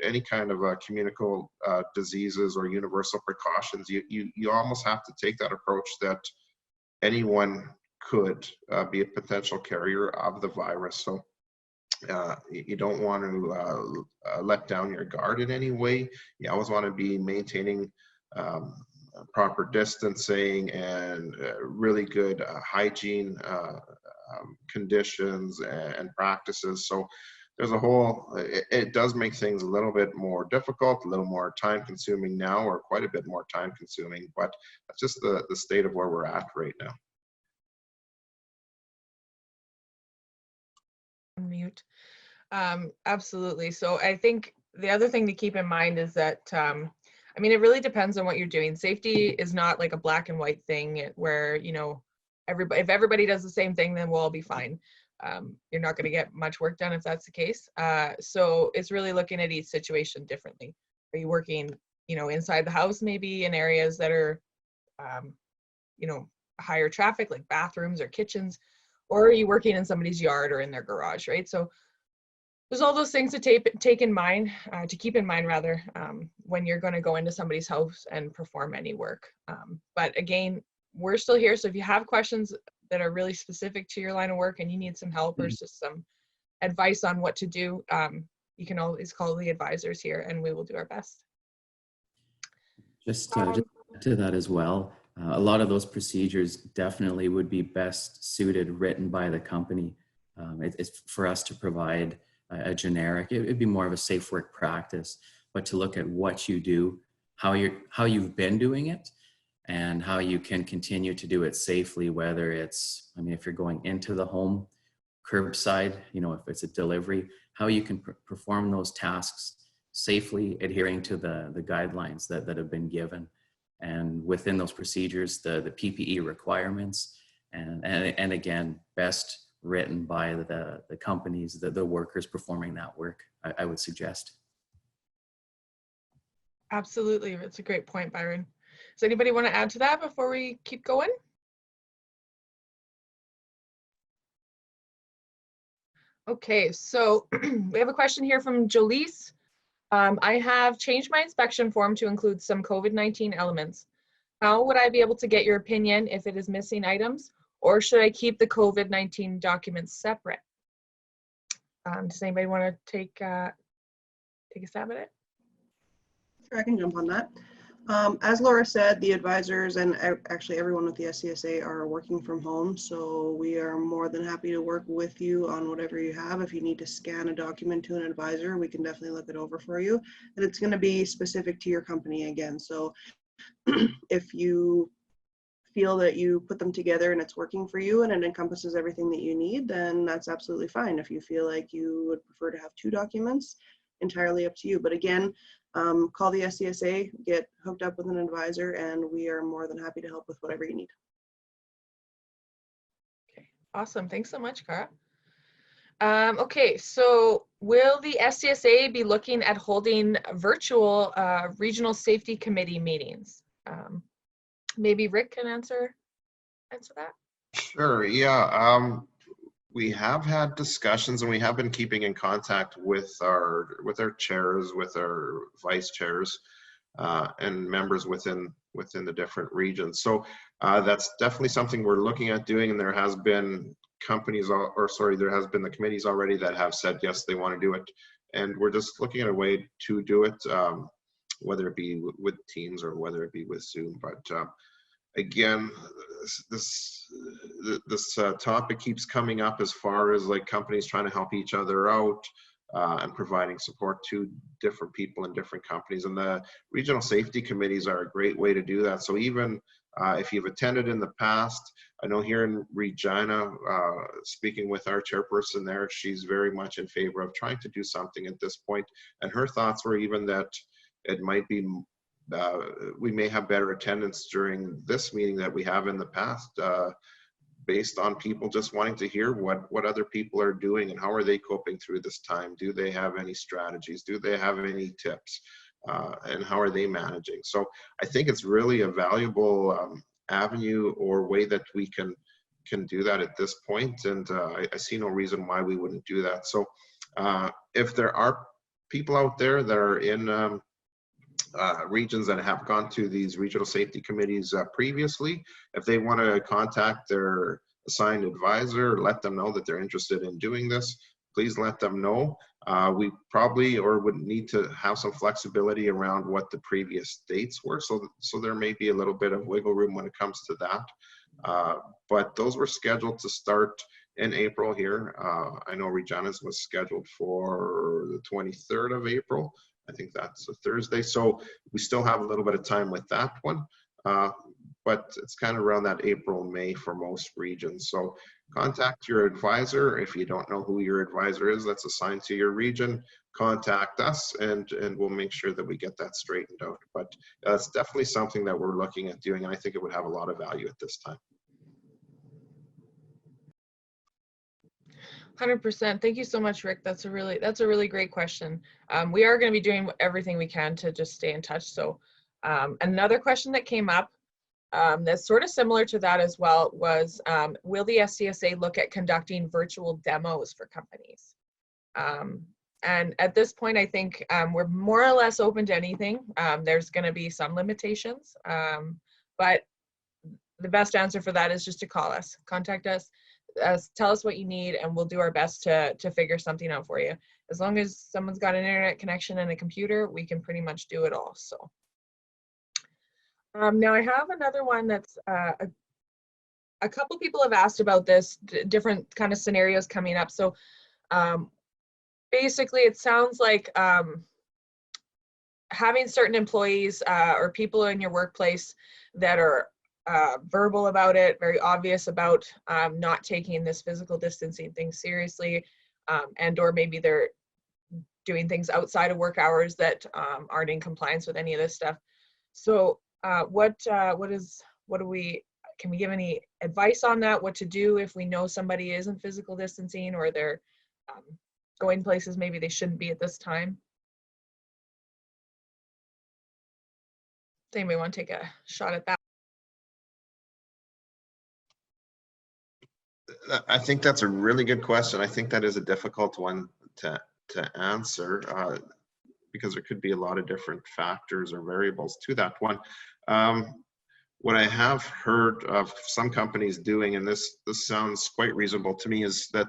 any kind of communicable diseases or universal precautions. You almost have to take that approach that anyone could be a potential carrier of the virus. So you don't want to let down your guard in any way. You always want to be maintaining proper distancing and really good hygiene conditions and practices. So there's a whole, it does make things a little bit more difficult, a little more time consuming now, or quite a bit more time consuming, but that's just the state of where we're at right now. Mute. Absolutely. So I think the other thing to keep in mind is that, I mean, it really depends on what you're doing. Safety is not like a black and white thing where, you know, if everybody does the same thing, then we'll all be fine. You're not going to get much work done if that's the case. So it's really looking at each situation differently. Are you working, you know, inside the house, maybe in areas that are, you know, higher traffic, like bathrooms or kitchens, or are you working in somebody's yard or in their garage, right? So there's all those things to take in mind, to keep in mind rather, when you're going to go into somebody's house and perform any work. But again, we're still here. So if you have questions that are really specific to your line of work and you need some help or just some advice on what to do, you can always call the advisors here and we will do our best. Just to that as well, a lot of those procedures definitely would be best suited written by the company. It's for us to provide a generic, it'd be more of a safe work practice, but to look at what you do, how you've been doing it, and how you can continue to do it safely, whether it's, I mean, if you're going into the home, curbside, you know, if it's a delivery, how you can perform those tasks safely, adhering to the guidelines that have been given. And within those procedures, the PPE requirements, and again, best written by the companies, the workers performing that work, I would suggest. Absolutely. That's a great point, Byron. Does anybody want to add to that before we keep going? Okay, so we have a question here from Jolise. I have changed my inspection form to include some COVID-19 elements. How would I be able to get your opinion if it is missing items, or should I keep the COVID-19 documents separate? Does anybody want to take a stab at it? Sure, I can jump on that. As Laura said, the advisors and actually everyone with the SCSA are working from home, so we are more than happy to work with you on whatever you have. If you need to scan a document to an advisor, we can definitely look it over for you. And it's going to be specific to your company again. So if you feel that you put them together and it's working for you and it encompasses everything that you need, then that's absolutely fine. If you feel like you would prefer to have 2 documents, entirely up to you. But again, call the SCSA, get hooked up with an advisor, and we are more than happy to help with whatever you need. Okay, awesome. Thanks so much, Cara. Okay, so will the SCSA be looking at holding virtual regional safety committee meetings? Maybe Rick can answer that. Sure, yeah. We have had discussions, and we have been keeping in contact with our chairs, with our vice chairs, and members within the different regions. So that's definitely something we're looking at doing, and there has been there has been the committees already that have said yes, they want to do it, and we're just looking at a way to do it, whether it be with Teams or whether it be with Zoom. But again, this topic keeps coming up as far as like companies trying to help each other out and providing support to different people in different companies. And the regional safety committees are a great way to do that. So even if you've attended in the past, I know here in Regina, speaking with our chairperson there, she's very much in favor of trying to do something at this point. And her thoughts were even that it might be we may have better attendance during this meeting that we have in the past, based on people just wanting to hear what other people are doing and how are they coping through this time. Do they have any strategies? Do they have any tips? And how are they managing? So I think it's really a valuable avenue or way that we can do that at this point. And I see no reason why we wouldn't do that. So if there are people out there that are in regions that have gone to these regional safety committees previously, if they want to contact their assigned advisor, let them know that they're interested in doing this, please let them know. We probably would need to have some flexibility around what the previous dates were, so there may be a little bit of wiggle room when it comes to that. But those were scheduled to start in April here. I know Regina's was scheduled for the 23rd of April. I think that's a Thursday. So we still have a little bit of time with that one. But it's kind of around that April, May for most regions. So contact your advisor. If you don't know who your advisor is that's assigned to your region, contact us and we'll make sure that we get that straightened out. But that's definitely something that we're looking at doing, and I think it would have a lot of value at this time. 100%. Thank you so much, Rick. That's a really great question. We are going to be doing everything we can to just stay in touch. So another question that came up that's sort of similar to that as well was, will the SCSA look at conducting virtual demos for companies? And at this point, I think we're more or less open to anything. There's going to be some limitations, but the best answer for that is just to call us, contact us, tell us what you need, and we'll do our best to figure something out for you. As long as someone's got an internet connection and a computer, we can pretty much do it all. So now I have another one that's a couple people have asked about this, different kind of scenarios coming up. So basically it sounds like having certain employees or people in your workplace that are verbal about it, very obvious about not taking this physical distancing thing seriously, and or maybe they're doing things outside of work hours that aren't in compliance with any of this stuff. So can we give any advice on that? What to do if we know somebody isn't physical distancing or they're going places maybe they shouldn't be at this time? Does anybody want to take a shot at that? I think that's a really good question. I think that is a difficult one to answer because there could be a lot of different factors or variables to that one. What I have heard of some companies doing, and this sounds quite reasonable to me, is that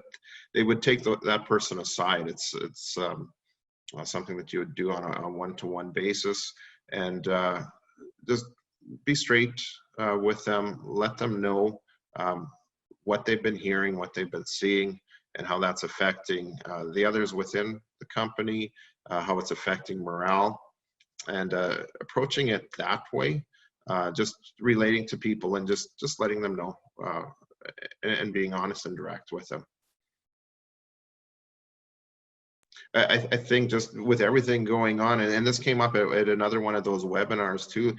they would take that person aside. It's something that you would do on a one-to-one basis, and just be straight with them, let them know what they've been hearing, what they've been seeing, and how that's affecting the others within the company, how it's affecting morale, and approaching it that way just relating to people and just letting them know and being honest and direct with them. I think just with everything going on, and this came up at another one of those webinars too,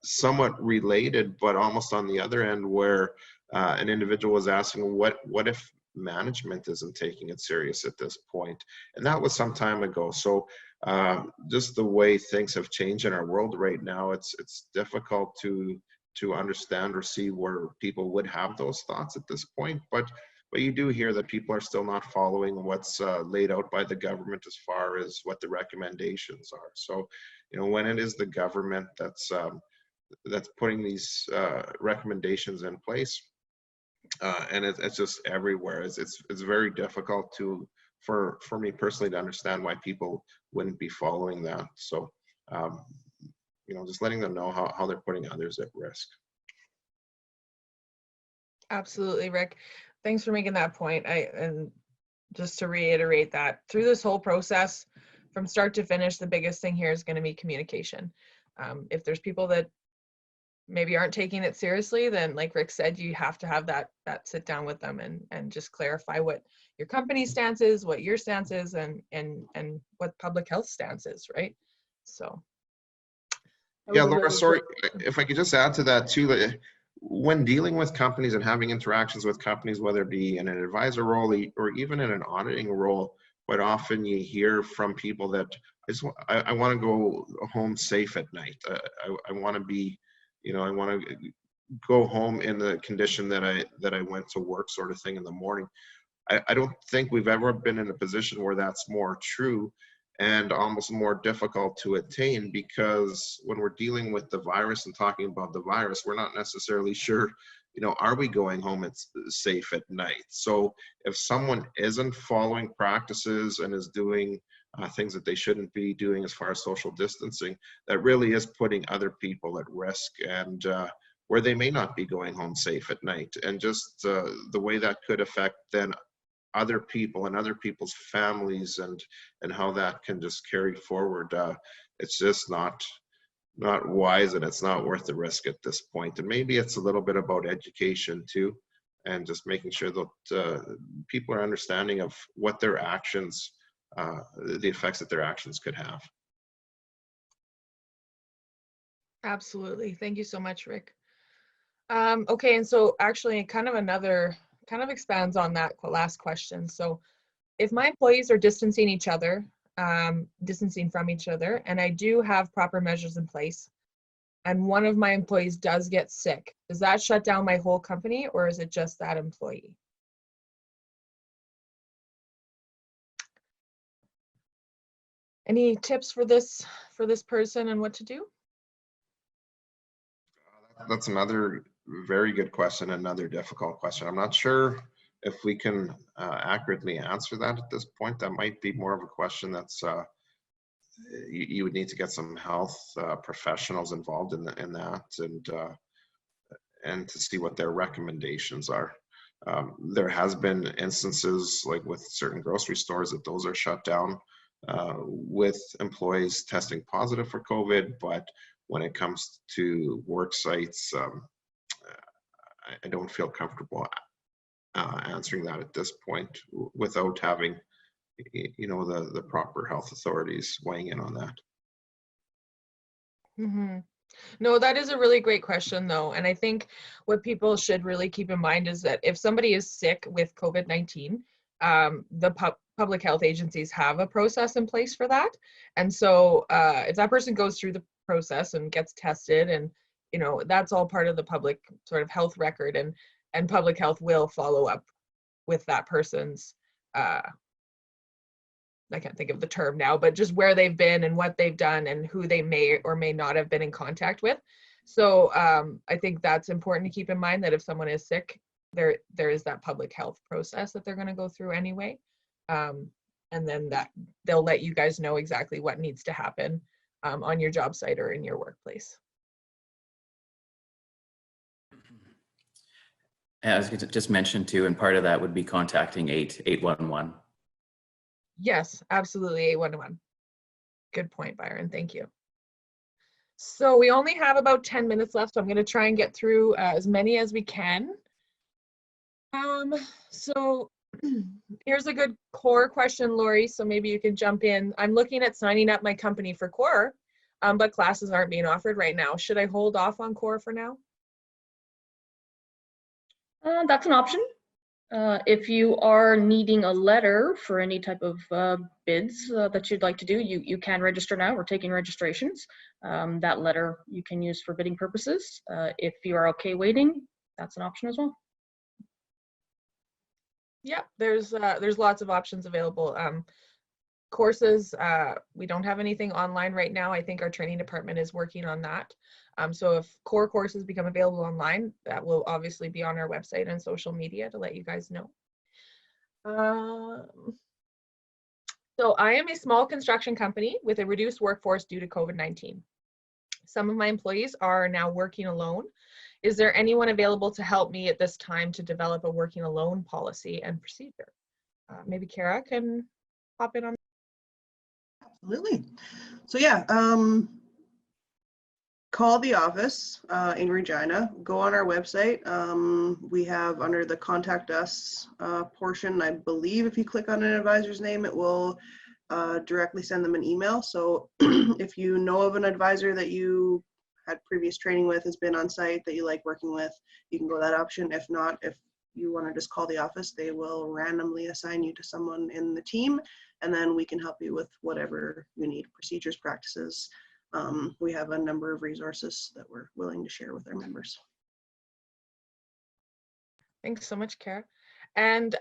somewhat related, but almost on the other end, where an individual was asking, what if management isn't taking it serious at this point? And that was some time ago. So just the way things have changed in our world right now, it's difficult to understand or see where people would have those thoughts at this point. But you do hear that people are still not following what's laid out by the government as far as what the recommendations are. So, when it is the government that's putting these recommendations in place, and it's just everywhere. It's very difficult for me personally to understand why people wouldn't be following that. So, just letting them know how they're putting others at risk. Absolutely, Rick. Thanks for making that point. And just to reiterate that through this whole process, from start to finish, the biggest thing here is going to be communication. If there's people that maybe aren't taking it seriously, then like Rick said, you have to have that sit down with them and just clarify what your company's stance is, what your stance is, and what public health stance is, right? So. Yeah, Laura, sorry, if I could just add to that too, when dealing with companies and having interactions with companies, whether it be in an advisor role or even in an auditing role, quite often you hear from people that I want to go home safe at night. I want to be, I want to go home in the condition that I went to work, sort of thing, in the morning. I don't think we've ever been in a position where that's more true and almost more difficult to attain, because when we're dealing with the virus and talking about the virus, we're not necessarily sure, are we going home safe at night? So if someone isn't following practices and is doing things that they shouldn't be doing as far as social distancing, that really is putting other people at risk, and where they may not be going home safe at night. And just the way that could affect then other people and other people's families, and how that can just carry forward. It's just not wise, and it's not worth the risk at this point. And maybe it's a little bit about education too, and just making sure that people are understanding of what their actions, the effects that their actions could have. Absolutely. Thank you so much, Rick. Okay, and so actually kind of expands on that last question. So if my employees are distancing from each other, and I do have proper measures in place, and one of my employees does get sick, does that shut down my whole company, or is it just that employee? Any tips for this person and what to do? That's another very good question, another difficult question. I'm not sure if we can accurately answer that at this point. That might be more of a question that's you would need to get some health professionals involved in that, and to see what their recommendations are. There has been instances, like with certain grocery stores, that those are shut down with employees testing positive for COVID, but when it comes to work sites, I don't feel comfortable answering that at this point without having, the proper health authorities weighing in on that. Mm-hmm. No, that is a really great question though. And I think what people should really keep in mind is that if somebody is sick with COVID-19, the public health agencies have a process in place for that. And so if that person goes through the process and gets tested, and that's all part of the public sort of health record, and public health will follow up with that person's I can't think of the term now, but just where they've been and what they've done and who they may or may not have been in contact with. So I think that's important to keep in mind, that if someone is sick, there is that public health process that they're going to go through anyway. And then that they'll let you guys know exactly what needs to happen on your job site or in your workplace. As you just mentioned too, and part of that would be contacting 811. Yes, absolutely, 811. Good point, Byron. Thank you. So we only have about 10 minutes left, so I'm going to try and get through as many as we can. So here's a good core question, Lori, so maybe you can jump in. I'm looking at signing up my company for core, but classes aren't being offered right now. Should I hold off on core for now? That's an option. If you are needing a letter for any type of bids that you'd like to do, you can register now. We're taking registrations. That letter you can use for bidding purposes. If you are okay waiting, that's an option as well. Yeah, there's lots of options available. Courses, we don't have anything online right now. I think our training department is working on that. So if core courses become available online, that will obviously be on our website and social media to let you guys know. So I am a small construction company with a reduced workforce due to COVID-19. Some of my employees are now working alone. Is there anyone available to help me at this time to develop a working alone policy and procedure? Maybe Kara can hop in on that. Absolutely. So yeah, call the office in Regina, go on our website. We have under the contact us portion, I believe if you click on an advisor's name, it will directly send them an email. So if you know of an advisor that you had previous training with, has been on site, that you like working with, you can go that option. If not, if you want to just call the office, they will randomly assign you to someone in the team, and then we can help you with whatever you need, procedures, practices. We have a number of resources that we're willing to share with our members. Thanks so much, Kara. And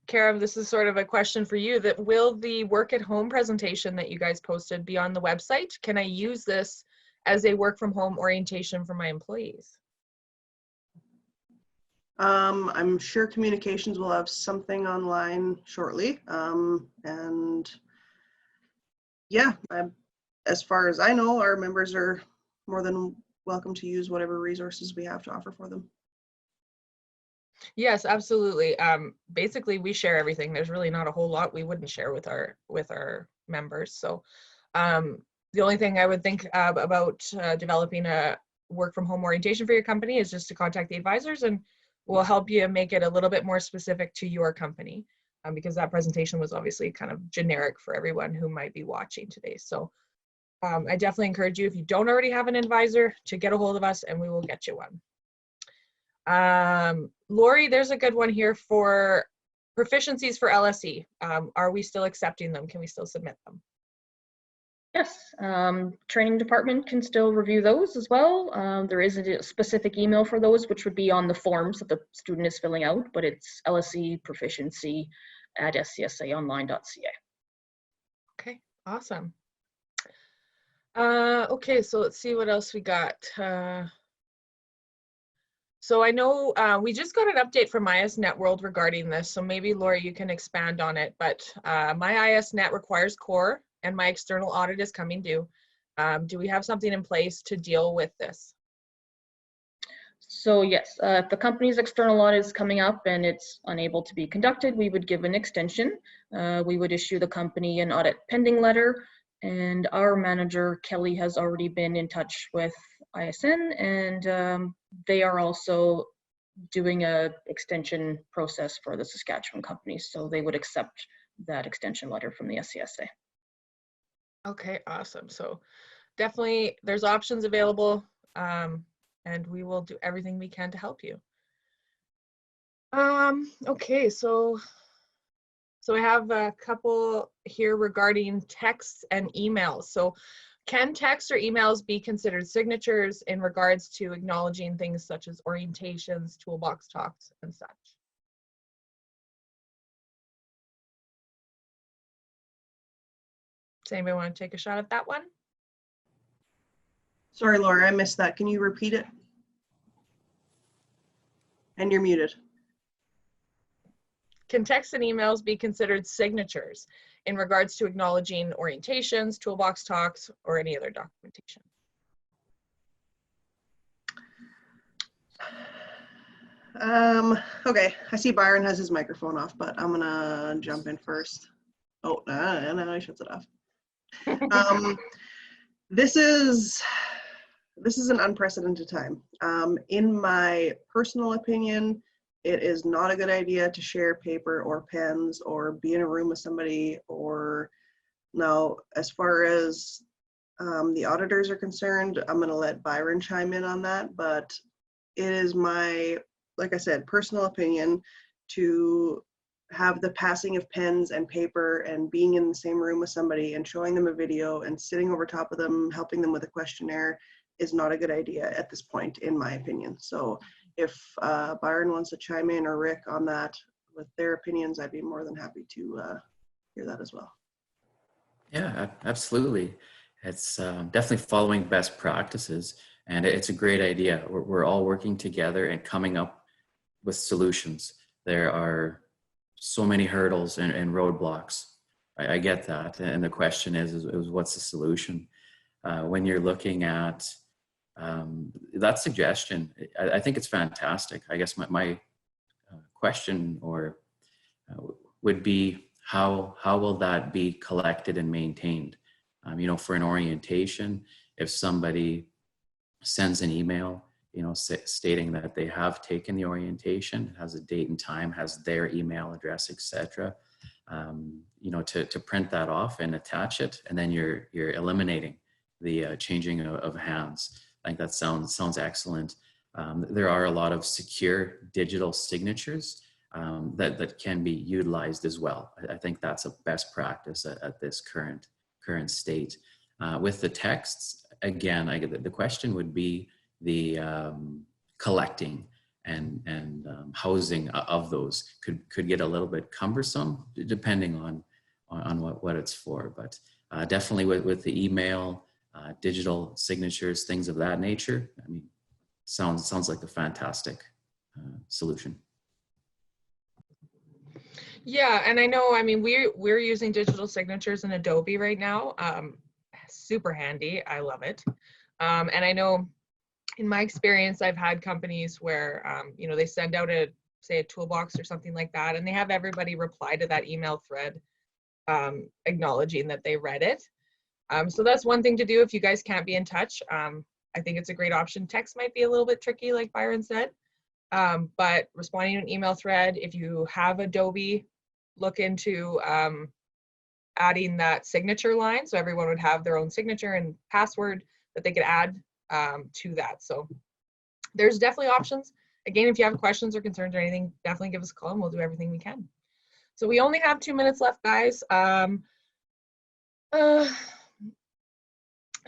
Kara, this is sort of a question for you, that will the work at home presentation that you guys posted be on the website? Can I use this as a work from home orientation for my employees? I'm sure communications will have something online shortly. And yeah, as far as I know, our members are more than welcome to use whatever resources we have to offer for them. Yes, absolutely. Basically, we share everything. There's really not a whole lot we wouldn't share with our members. So the only thing I would think about developing a work from home orientation for your company is just to contact the advisors, and we'll help you make it a little bit more specific to your company, because that presentation was obviously kind of generic for everyone who might be watching today. So I definitely encourage you, if you don't already have an advisor, to get a hold of us and we will get you one. Lori, there's a good one here for proficiencies for LSE. Are we still accepting them? Can we still submit them? Yes, training department can still review those as well. There is a specific email for those, which would be on the forms that the student is filling out, but it's LSE proficiency at scsaonline.ca. Okay, awesome. Okay, so let's see what else we got. So I know we just got an update from ISNet World regarding this, so maybe Lori, you can expand on it, but my ISNet requires core and my external audit is coming due. Do we have something in place to deal with this? So yes, if the company's external audit is coming up and it's unable to be conducted, we would give an extension. We would issue the company an audit pending letter, and our manager, Kelly, has already been in touch with ISN, and they are also doing a extension process for the Saskatchewan companies, so they would accept that extension letter from the SCSA. Okay, awesome. So definitely there's options available, and we will do everything we can to help you. Okay, so I have a couple here regarding texts and emails. So can texts or emails be considered signatures in regards to acknowledging things such as orientations, toolbox talks, and such? Does anybody want to take a shot at that one? Sorry, Laura, I missed that. Can you repeat it? And you're muted. Can texts and emails be considered signatures in regards to acknowledging orientations, toolbox talks, or any other documentation? Okay, I see Byron has his microphone off, but I'm gonna jump in first. Oh, no, he shuts it off. This is this is an unprecedented time. In my personal opinion, it is not a good idea to share paper or pens or be in a room with somebody. Or now, as far as the auditors are concerned, I'm going to let Byron chime in on that, but it is my, like I said, personal opinion to have the passing of pens and paper and being in the same room with somebody and showing them a video and sitting over top of them, helping them with a questionnaire is not a good idea at this point, in my opinion. So if Byron wants to chime in, or Rick, on that with their opinions, I'd be more than happy to hear that as well. Yeah, absolutely. It's definitely following best practices, and it's a great idea. We're all working together and coming up with solutions. There are so many hurdles and roadblocks. I get that, and the question is what's the solution? When you're looking at that suggestion, I think it's fantastic. I guess my question would be, how will that be collected and maintained? You know, for an orientation, if somebody sends an email, you know, stating that they have taken the orientation, has a date and time, has their email address, etc. You know, to print that off and attach it, and then you're eliminating the changing of hands. I think that sounds excellent. There are a lot of secure digital signatures that can be utilized as well. I think that's a best practice at this current state. With the texts, again, the question would be the collecting and housing of those could get a little bit cumbersome depending on what it's for. But definitely with the email, digital signatures, things of that nature, I mean, sounds like a fantastic solution. Yeah, and I know, I mean, we're using digital signatures in Adobe right now. Super handy. I love it. And I know in my experience, I've had companies where, you know, they send out say a toolbox or something like that, and they have everybody reply to that email thread acknowledging that they read it. So that's one thing to do if you guys can't be in touch. I think it's a great option. Text might be a little bit tricky, like Byron said, but responding to an email thread, if you have Adobe, look into adding that signature line, so everyone would have their own signature and password that they could add to that. So there's definitely options. Again, if you have questions or concerns or anything, definitely give us a call and we'll do everything we can. So we only have 2 minutes left, guys.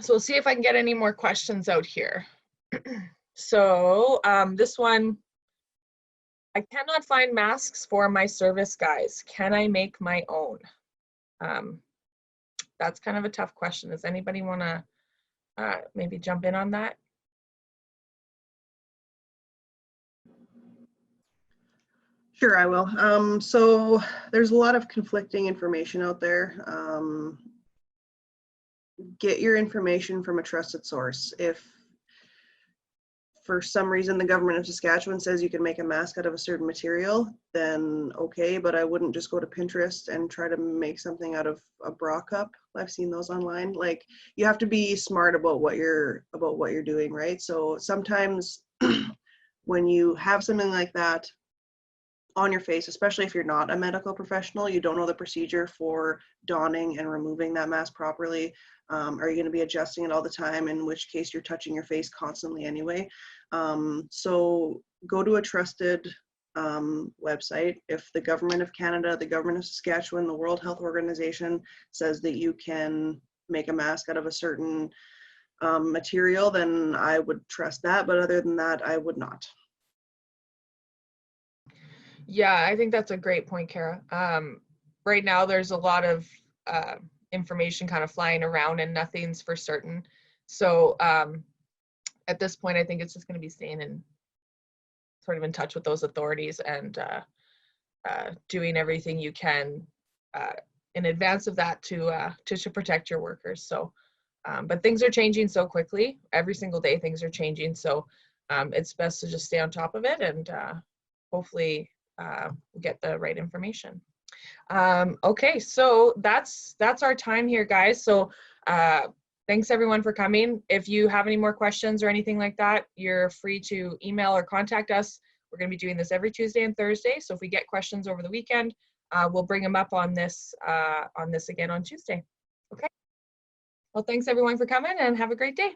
So we'll see if I can get any more questions out here. So this one, I cannot find masks for my service guys. Can I make my own? That's kind of a tough question. Does anybody want to maybe jump in on that? Sure, I will. So there's a lot of conflicting information out there. Get your information from a trusted source. If for some reason the government of Saskatchewan says you can make a mask out of a certain material, then okay, but I wouldn't just go to Pinterest and try to make something out of a bra cup. I've seen those online. Like, you have to be smart about what you're doing, right? So sometimes when you have something like that on your face, especially if you're not a medical professional, you don't know the procedure for donning and removing that mask properly. Are you going to be adjusting it all the time? In which case you're touching your face constantly anyway. So go to a trusted website. If the government of Canada, the government of Saskatchewan, the World Health Organization says that you can make a mask out of a certain material, then I would trust that. But other than that, I would not. Yeah, I think that's a great point, Kara. Right now, there's a lot of information kind of flying around and nothing's for certain. So at this point, I think it's just going to be staying in sort of in touch with those authorities and doing everything you can in advance of that to protect your workers. So, but things are changing so quickly. Every single day, things are changing. So it's best to just stay on top of it and hopefully get the right information. Okay, so that's our time here, guys. So Thanks everyone for coming. If you have any more questions or anything like that, you're free to email or contact us. We're going to be doing this every Tuesday and Thursday. So if we get questions over the weekend, we'll bring them up on this again on Tuesday. Okay. Well, thanks everyone for coming and have a great day.